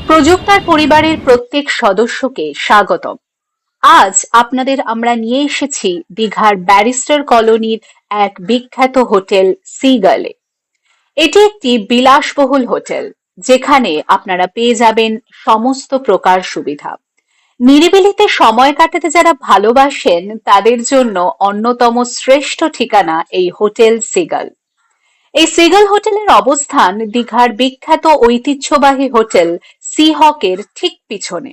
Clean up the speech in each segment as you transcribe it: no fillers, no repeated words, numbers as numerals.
প্রযুক্তার পরিবারের প্রত্যেক সদস্যকে স্বাগতম। আজ আপনাদের আমরা নিয়ে এসেছি দীঘার ব্যারিস্টার কলোনির এক বিখ্যাত হোটেল সিগালে। এটি একটি বিলাসবহুল হোটেল, যেখানে আপনারা পেয়ে যাবেন সমস্ত প্রকার সুবিধা। নিরিবিলিতে সময় কাটাতে যারা ভালোবাসেন তাদের জন্য অন্যতম শ্রেষ্ঠ ঠিকানা এই হোটেল সিগাল। এই সিগাল হোটেলের অবস্থান দীঘার বিখ্যাত ঐতিহ্যবাহী হোটেল সি হকের ঠিক পিছনে।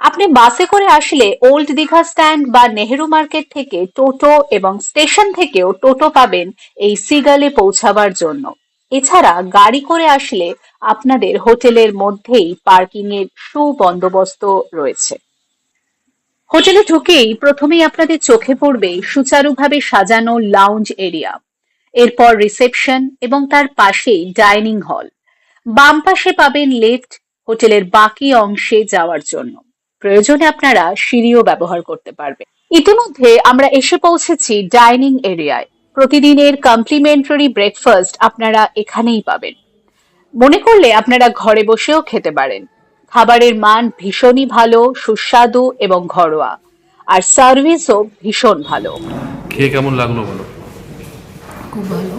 আপনি বাসে করে আসলে ওল্ড দীঘা স্ট্যান্ড বা নেহেরু মার্কেট থেকে টোটো এবং স্টেশন থেকেও টোটো পাবেন এই সিগালে পৌঁছাবার জন্য। এছাড়া গাড়ি করে আসলে আপনাদের হোটেলের মধ্যেই পার্কিং এর সুবন্দোবস্ত রয়েছে। হোটেলে ঢুকেই প্রথমেই আপনাদের চোখে পড়বে সুচারুভাবে সাজানো লাউঞ্জ এরিয়া, এরপর রিসেপশন এবং তার পাশেই ডাইনিং হল। বাম পাশে পাবেন লিফট হোটেলের বাকি অংশে যাওয়ার জন্য। প্রয়োজনে আপনারা সিঁড়িও ব্যবহার করতে পারবেন। ইতিমধ্যে আমরা এসে পৌঁছেছি ডাইনিং এরিয়ায়। প্রতিদিনের কমপ্লিমেন্টারি ব্রেকফাস্ট আপনারা এখানেই পাবেন। মনে করলে আপনারা ঘরে বসেও খেতে পারেন। খাবারের মান ভীষণই ভালো, সুস্বাদু এবং ঘরোয়া, আর সার্ভিসও ভীষণ ভালো। খেয়ে কেমন লাগলো বলো? খুব ভালো,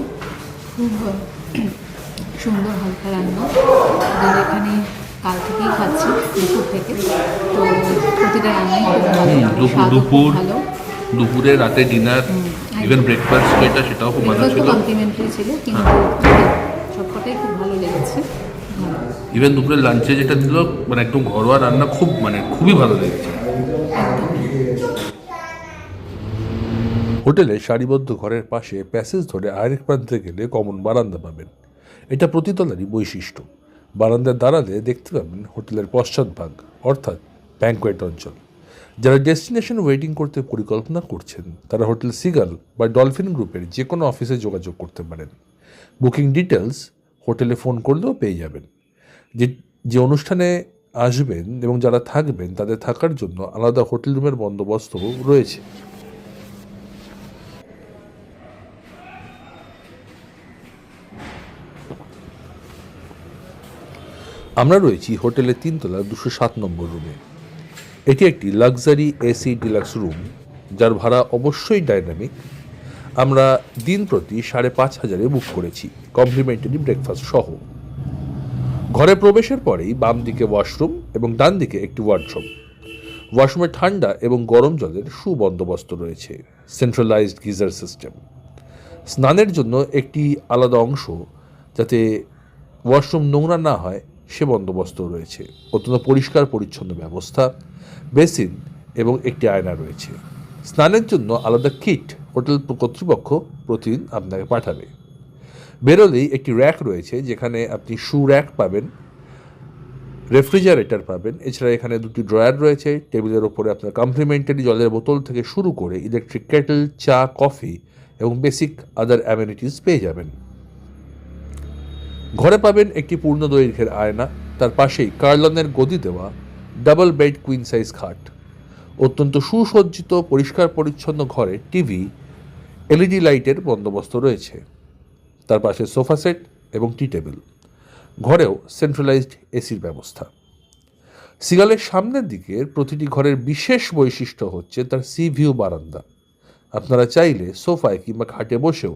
খুব সুন্দর হালকা রান্না। ওদের এখানে কাল থেকেই খাচ্ছি, দুপুর থেকে। তো প্রতিটা রান্নাই খুব ভালো, স্বাদও খুব ভালো। দুপুরে রাতে ডিনার, ইভেন ব্রেকফাস্ট যেটা সেটাও খুব ভালো ছিল। কমপ্লিমেন্টারি ছিল, কিন্তু সবকটাই খুব ভালো লেগেছে। ইভেন দুপুরে লাঞ্চে যেটা দিল মানে একদম ঘরোয়া রান্না, খুব মানে খুবই ভালো লেগেছে। হোটেলে সারিবদ্ধ ঘরের পাশে প্যাসেজ ধরে আরেক প্রান্তে গেলে কমন বারান্দা পাবেন। এটা প্রতিতলারই বৈশিষ্ট্য। বারান্দায় দাঁড়ালে দেখতে পাবেন হোটেলের পশ্চাৎভাগ, অর্থাৎ ব্যাংকোয়েট অঞ্চল। যারা ডেস্টিনেশন ওয়েটিং করতে পরিকল্পনা করছেন তারা হোটেল সিগাল বা ডলফিন গ্রুপের যে কোনো অফিসে যোগাযোগ করতে পারেন। বুকিং ডিটেলস হোটেলে ফোন করলেও পেয়ে যাবেন। যে অনুষ্ঠানে আসবেন এবং যারা থাকবেন তাদের থাকার জন্য আলাদা হোটেল রুমের বন্দোবস্তও রয়েছে। আমরা রয়েছি হোটেলের 3 তলার 207 নম্বর রুমে। এটি একটি লাক্সারি এসি ডিলাক্স রুম, যার ভাড়া অবশ্যই ডাইনামিক। আমরা দিন প্রতি 5,500 বুক করেছি, কমপ্লিমেন্টারি ব্রেকফাস্ট সহ। ঘরে প্রবেশের পরেই বাম দিকে ওয়াশরুম এবং ডান দিকে একটি ওয়ার্ডরোব। ওয়াশরুমে ঠান্ডা এবং গরম জলের সুবন্দোবস্ত রয়েছে, সেন্ট্রালাইজড গিজার সিস্টেম। স্নানের জন্য একটি আলাদা অংশ, যাতে ওয়াশরুম নোংরা না হয় সে বন্দোবস্ত রয়েছে। অত্যন্ত পরিষ্কার পরিচ্ছন্ন ব্যবস্থা, বেসিন এবং একটি আয়না রয়েছে। স্নানের জন্য আলাদা কিট হোটেল কর্তৃপক্ষ প্রতিদিন আপনাকে পাঠাবে। বেরোলেই একটি র্যাক রয়েছে, যেখানে আপনি শু র্যাক পাবেন, রেফ্রিজারেটর পাবেন। এছাড়া এখানে 2টি ড্রয়ার রয়েছে। টেবিলের ওপরে আপনার কমপ্লিমেন্টারি জলের বোতল থেকে শুরু করে ইলেকট্রিক কেটল, চা, কফি এবং বেসিক আদার অ্যামেনিটিস পেয়ে যাবেন। ঘরে পাবেন একটি পূর্ণ দৈর্ঘ্যের আয়না, তার পাশেই কার্লনের গদি দেওয়া ডাবল বেড কুইন সাইজ খাট। অত্যন্ত সুসজ্জিত পরিষ্কার পরিচ্ছন্ন ঘরে টিভি, এলইডি লাইটের বন্দোবস্ত রয়েছে। তার পাশে সোফা সেট এবং টি টেবিল। ঘরেও সেন্ট্রালাইজড এসির ব্যবস্থা। সিগালের সামনের দিকের প্রতিটি ঘরের বিশেষ বৈশিষ্ট্য হচ্ছে তার সি ভিউ বারান্দা। আপনারা চাইলে সোফায় কিংবা খাটে বসেও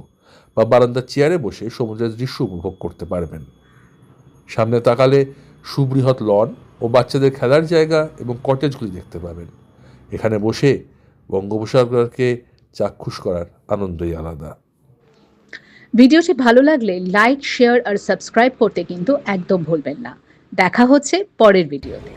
বা বারান্দার চেয়ারে বসে সমুদ্রের দৃশ্য উপভোগ করতে পারবেন। সামনে তাকালে সুবৃহৎ লন ও বাচ্চাদের খেলার জায়গা এবং কটেজগুলি দেখতে পাবেন। এখানে বসে বঙ্গোপসাগরকে চাক্ষুষ করার আনন্দই আলাদা। ভিডিওটি ভালো লাগলে লাইক, শেয়ার আর সাবস্ক্রাইব করতে কিন্তু একদম ভুলবেন না। দেখা হচ্ছে পরের ভিডিওতে।